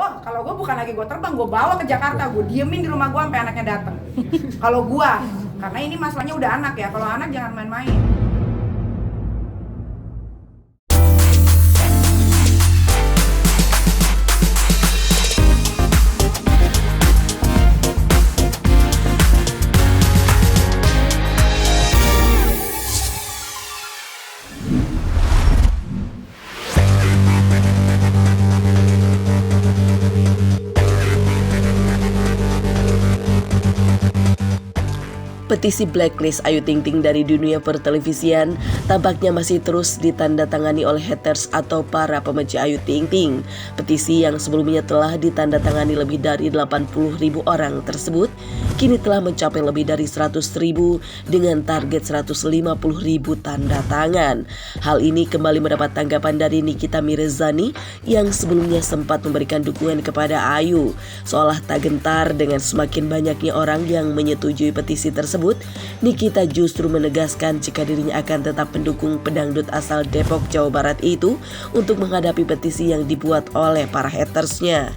Wah, kalau gue bukan lagi gue terbang, gue bawa ke Jakarta, gue diemin di rumah gue sampai anaknya datang. Kalau gue, karena ini masalahnya udah anak ya, kalau anak jangan main-main. Petisi blacklist Ayu Ting Ting dari dunia pertelevisian tampaknya masih terus ditandatangani oleh haters atau para pembenci Ayu Ting Ting. Petisi yang sebelumnya telah ditandatangani lebih dari 80.000 orang tersebut kini telah mencapai lebih dari 100.000 dengan target 150.000 tanda tangan. Hal ini kembali mendapat tanggapan dari Nikita Mirzani yang sebelumnya sempat memberikan dukungan kepada Ayu. Seolah tak gentar dengan semakin banyaknya orang yang menyetujui petisi tersebut, Nikita justru menegaskan jika dirinya akan tetap mendukung pedangdut asal Depok, Jawa Barat itu untuk menghadapi petisi yang dibuat oleh para hatersnya.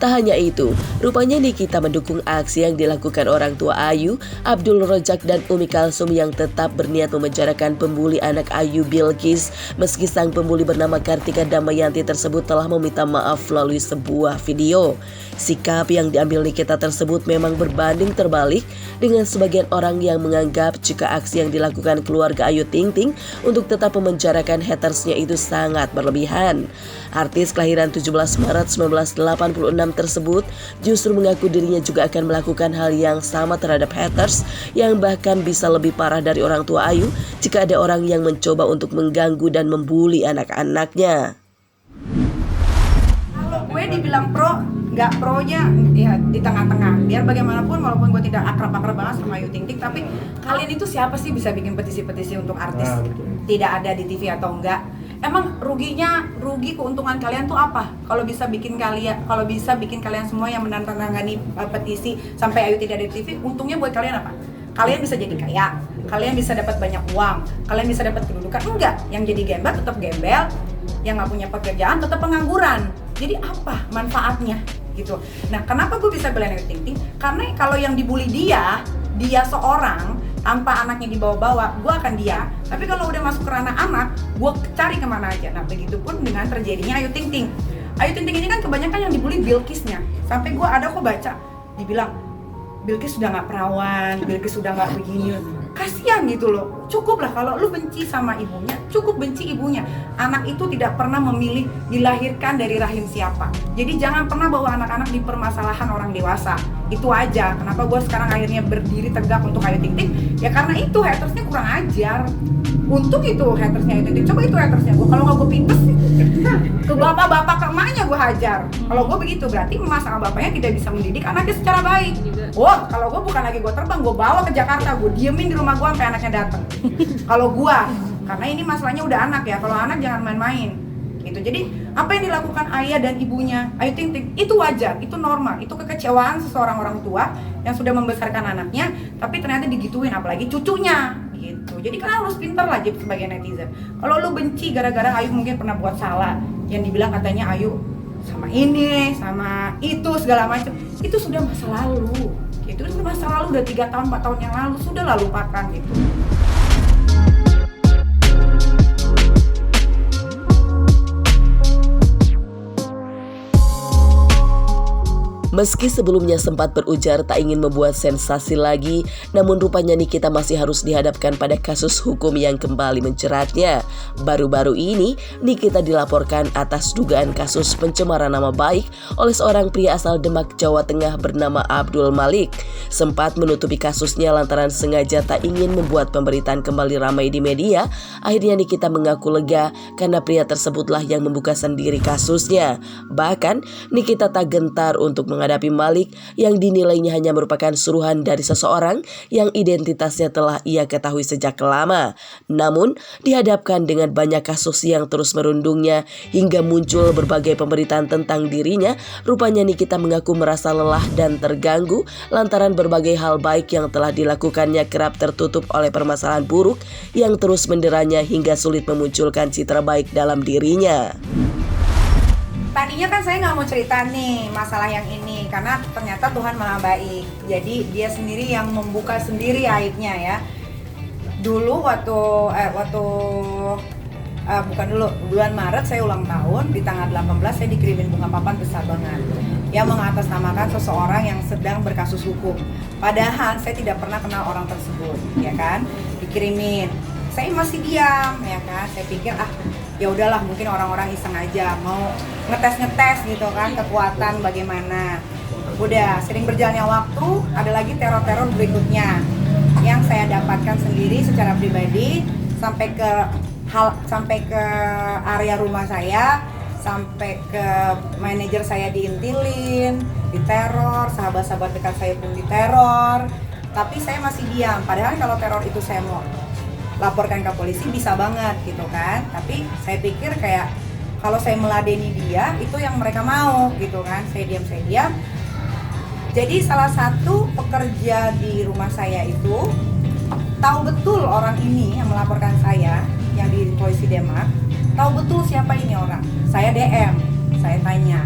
Tak hanya itu, rupanya Nikita mendukung aksi yang dilakukan orang tua Ayu, Abdul Rojak dan Umi Kalsum yang tetap berniat memenjarakan pembuli anak Ayu, Bilqis, meski sang pembuli bernama Kartika Damayanti tersebut telah meminta maaf melalui sebuah video. Sikap yang diambil Nikita tersebut memang berbanding terbalik dengan sebagian orang yang menganggap jika aksi yang dilakukan keluarga Ayu Ting Ting untuk tetap memenjarakan hatersnya itu sangat berlebihan. Artis kelahiran 17 Maret 1986 tersebut justru mengaku dirinya juga akan melakukan hal yang sama terhadap haters yang bahkan bisa lebih parah dari orang tua Ayu jika ada orang yang mencoba untuk mengganggu dan membuli anak-anaknya. Kalau gue dibilang pro, nggak pro-nya ya di tengah-tengah. Biar bagaimanapun walaupun gue tidak akrab-akrab banget sama Ayu Ting Ting, tapi kalian itu siapa sih bisa bikin petisi-petisi untuk artis tidak ada di TV atau enggak? Emang rugi keuntungan kalian tuh apa? Kalau bisa bikin kalian semua yang menandatangani petisi sampai Ayu tidak ada di TV, untungnya buat kalian apa? Kalian bisa jadi kaya, kalian bisa dapat banyak uang, kalian bisa dapat kedudukan. Enggak, yang jadi gembel tetap gembel, yang nggak punya pekerjaan tetap pengangguran. Jadi apa manfaatnya gitu? Nah, kenapa gue bisa belain Ayu Ting Ting? Karena kalau yang dibully dia seorang tanpa anaknya dibawa-bawa, gue akan dia. Tapi kalau udah masuk ke ranah anak, gue cari kemana aja. Nah, begitupun dengan terjadinya Ayu Ting Ting. Ayu Ting Ting ini kan kebanyakan yang dibully Bilqisnya. Sampai gue ada kok baca, dibilang Bilqis sudah nggak perawan, Bilqis sudah nggak begini. Kasian gitu loh. Cukup lah kalau lu benci sama ibunya, cukup benci ibunya. Anak itu tidak pernah memilih dilahirkan dari rahim siapa. Jadi jangan pernah bawa anak-anak di permasalahan orang dewasa. Itu aja. Kenapa gue sekarang akhirnya berdiri tegak untuk Ayu Ting Ting? Ya karena itu hatersnya kurang ajar. Untung itu hatersnya Ayu Ting Ting. Coba itu hatersnya gue. Kalau nggak gue pintes ke bapak-bapak ke emaknya gue hajar. Kalau gue begitu berarti emak sama bapaknya tidak bisa mendidik anaknya secara baik. Wah, kalau gue bukan lagi gue terbang, gue bawa ke Jakarta, gue diemin di rumah gue sampai anaknya datang. Kalau gue, karena ini masalahnya udah anak ya. Kalau anak jangan main-main. Gitu. Jadi apa yang dilakukan ayah dan ibunya Ayu Ting Ting itu wajar, itu normal, itu kekecewaan seseorang orang tua yang sudah membesarkan anaknya, tapi ternyata digituin apalagi cucunya. Gitu. Jadi kan harus pintar lah jadi sebagai netizen. Kalau lu benci gara-gara Ayu mungkin pernah buat salah, yang dibilang katanya Ayu sama ini, sama itu segala macam, itu sudah masa lalu. Itu sudah masa lalu, udah 3 tahun 4 tahun yang lalu, sudah lah lupakan gitu. Meski sebelumnya sempat berujar tak ingin membuat sensasi lagi, namun rupanya Nikita masih harus dihadapkan pada kasus hukum yang kembali menjeratnya. Baru-baru ini, Nikita dilaporkan atas dugaan kasus pencemaran nama baik oleh seorang pria asal Demak, Jawa Tengah bernama Abdul Malik. Sempat menutupi kasusnya lantaran sengaja tak ingin membuat pemberitaan kembali ramai di media. Akhirnya Nikita mengaku lega karena pria tersebutlah yang membuka sendiri kasusnya. Bahkan, Nikita tak gentar untuk menghadapi Malik yang dinilainya hanya merupakan suruhan dari seseorang yang identitasnya telah ia ketahui sejak lama. Namun, dihadapkan dengan banyak kasus yang terus merundungnya hingga muncul berbagai pemberitaan tentang dirinya, rupanya Nikita mengaku merasa lelah dan terganggu lantaran berbagai hal baik yang telah dilakukannya kerap tertutup oleh permasalahan buruk yang terus menderanya hingga sulit memunculkan citra baik dalam dirinya. Tadinya kan saya nggak mau cerita nih masalah yang ini karena ternyata Tuhan maha baik. Jadi dia sendiri yang membuka sendiri aibnya ya. Dulu bulan Maret saya ulang tahun, di tanggal 18 saya dikirimin bunga papan besar banget yang mengatasnamakan seseorang yang sedang berkasus hukum. Padahal saya tidak pernah kenal orang tersebut, ya kan? Dikirimin. Saya masih diam, ya kan? Saya pikir ya udahlah, mungkin orang-orang iseng aja mau ngetes gitu kan kekuatan bagaimana. Udah sering berjalannya waktu, ada lagi teror-teror berikutnya yang saya dapatkan sendiri secara pribadi sampai ke area rumah saya, sampai ke manajer saya diintilin, diteror, sahabat-sahabat dekat saya pun diteror. Tapi saya masih diam. Padahal kalau teror itu saya mau laporkan ke polisi bisa banget gitu kan. Tapi saya pikir kayak kalau saya meladeni dia itu yang mereka mau gitu kan. Saya diam. Jadi salah satu pekerja di rumah saya itu tahu betul orang ini yang melaporkan saya, yang di polisi Demak, tahu betul siapa ini orang. Saya DM, saya tanya,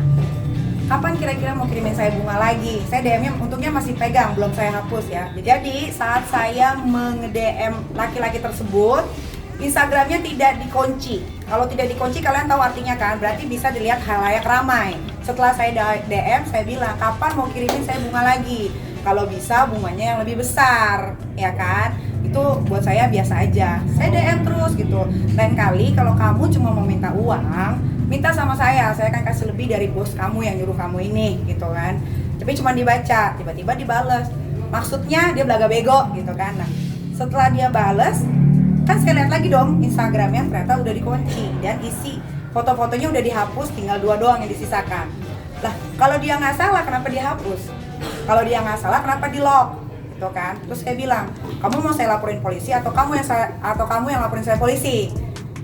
kapan kira-kira mau kirimin saya bunga lagi? Saya DM-nya untungnya masih pegang, belum saya hapus ya. Jadi saat saya menge-DM laki-laki tersebut, Instagramnya tidak dikunci. Kalau tidak dikunci kalian tahu artinya kan, berarti bisa dilihat halayak ramai. Setelah saya DM, saya bilang, kapan mau kirimin saya bunga lagi? Kalau bisa bunganya yang lebih besar, ya kan? Itu buat saya biasa aja. Saya DM terus gitu. Lain kali kalau kamu cuma mau minta uang, minta sama saya akan kasih lebih dari bos kamu yang nyuruh kamu ini, gitu kan? Tapi cuma dibaca, tiba-tiba dibales. Maksudnya dia belaga bego, gitu kan? Nah, setelah dia bales, kan saya lihat lagi dong Instagramnya ternyata udah dikunci dan isi foto-fotonya udah dihapus, tinggal 2 doang yang disisakan. Lah, kalau dia nggak salah kenapa dihapus? Kalau dia nggak salah kenapa di-lock? Gitu kan? Terus saya bilang, kamu mau saya laporin polisi atau kamu yang laporin saya polisi?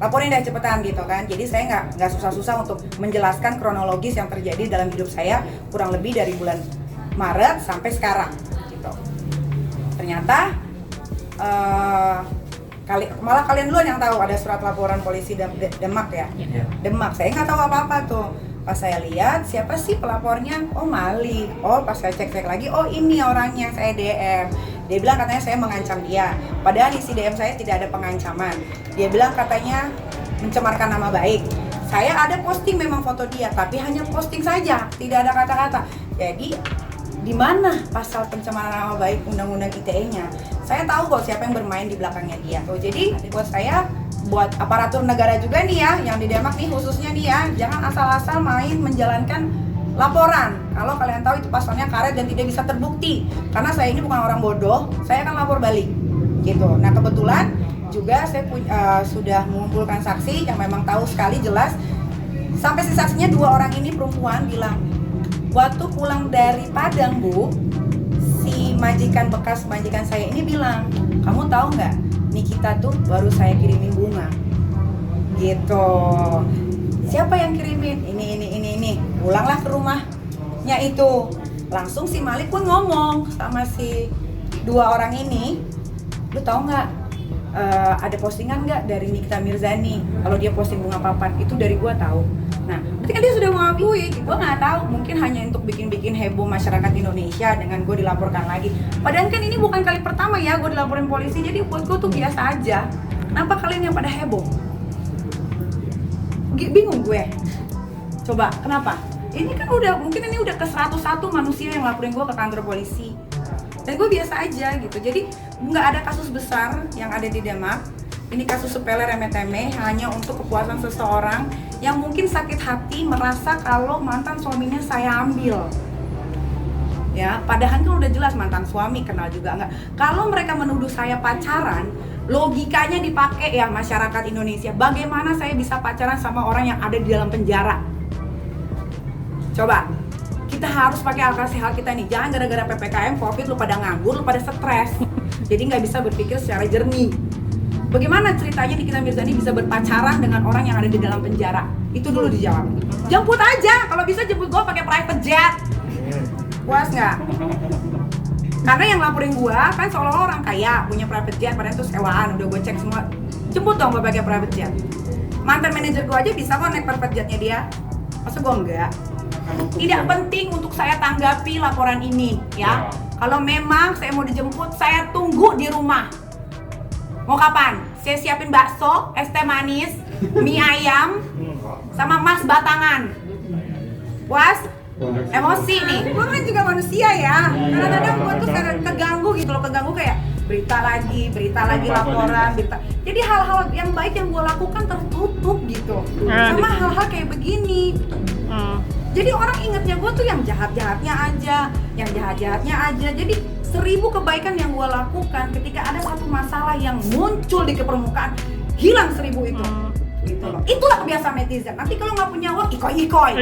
Laporin deh cepetan gitu kan. Jadi saya nggak susah-susah untuk menjelaskan kronologis yang terjadi dalam hidup saya kurang lebih dari bulan Maret sampai sekarang gitu. Ternyata malah kalian duluan yang tahu ada surat laporan polisi Demak ya. Demak, saya nggak tahu apa-apa tuh. Pas saya lihat siapa sih pelapornya, oh Malik. Oh pas saya cek lagi, oh ini orangnya saya DM. Dia bilang katanya saya mengancam dia, padahal isi DM saya tidak ada pengancaman. Dia bilang katanya mencemarkan nama baik. Saya ada posting memang foto dia, tapi hanya posting saja, tidak ada kata-kata. Jadi di mana pasal pencemaran nama baik undang-undang ITE-nya? Saya tahu kok siapa yang bermain di belakangnya dia. Oh, jadi buat saya, buat aparatur negara juga nih ya, yang di Demak nih khususnya nih ya, jangan asal-asal main menjalankan laporan. Kalau kalian tahu itu pasalnya karet dan tidak bisa terbukti. Karena saya ini bukan orang bodoh, saya akan lapor balik. Gitu. Nah kebetulan juga saya sudah mengumpulkan saksi yang memang tahu sekali jelas. Sampai si saksinya 2 orang ini perempuan bilang, waktu pulang dari Padang Bu, si bekas majikan saya ini bilang, kamu tahu nggak, Nikita tuh baru saya kirimin bunga. Gitu. Siapa yang kirimin? Ini. Pulanglah ke rumahnya itu. Langsung si Malik pun ngomong sama si 2 orang ini, lu tahu nggak? Ada postingan nggak dari Nikita Mirzani? Kalau dia posting bunga papan itu dari gua tahu. Nah, berarti kan dia sudah mengakui, gue nggak tahu, mungkin hanya untuk bikin heboh masyarakat Indonesia dengan gue dilaporkan lagi. Padahal kan ini bukan kali pertama ya gue dilaporin polisi, jadi buat gue tuh biasa aja. Kenapa kalian yang pada heboh? Bingung gue. Coba, kenapa? Ini kan mungkin ini udah ke 101 manusia yang laporin gue ke kantor polisi. Dan gue biasa aja gitu, jadi nggak ada kasus besar yang ada di Demak. Ini kasus sepele remeh-temeh hanya untuk kepuasan seseorang yang mungkin sakit hati merasa kalau mantan suaminya saya ambil. Ya, padahal kan udah jelas mantan suami, kenal juga enggak. Kalau mereka menuduh saya pacaran, logikanya dipakai ya masyarakat Indonesia. Bagaimana saya bisa pacaran sama orang yang ada di dalam penjara? Coba, kita harus pakai akal sehat kita nih. Jangan gara-gara PPKM, Covid lu pada nganggur, lu pada stres. Jadi nggak bisa berpikir secara jernih. Bagaimana ceritanya Nikita Mirzani bisa berpacaran dengan orang yang ada di dalam penjara? Itu dulu dijawab. Jemput aja, kalau bisa jemput gue pakai private jet. Puas nggak? Karena yang laporin gue kan seolah orang kaya, punya private jet, padahal itu sewaan, udah gue cek semua. Jemput dong gue pakai private jet. Mantan manajer gue aja bisa kok naik private jetnya dia. Masa gue enggak? Tidak penting untuk saya tanggapi laporan ini ya. Kalau memang saya mau dijemput, saya tunggu di rumah. Mau kapan? Saya siapin bakso, es teh manis, mie ayam, sama mas batangan. Puas? Emosi nih. Gue kan juga manusia ya. Kadang-kadang gue tuh keganggu gitu loh, keganggu kayak berita lagi laporan, berita. Jadi hal-hal yang baik yang gue lakukan tertutup gitu. Sama hal-hal kayak begini. Jadi orang ingetnya gue tuh yang jahat-jahatnya aja. Jadi 1000 kebaikan yang gue lakukan, ketika ada satu masalah yang muncul di permukaan, hilang 1000 itu. Gitu loh. Itulah kebiasaan netizen. Nanti kalau nggak punya uang, ikoi-ikoi.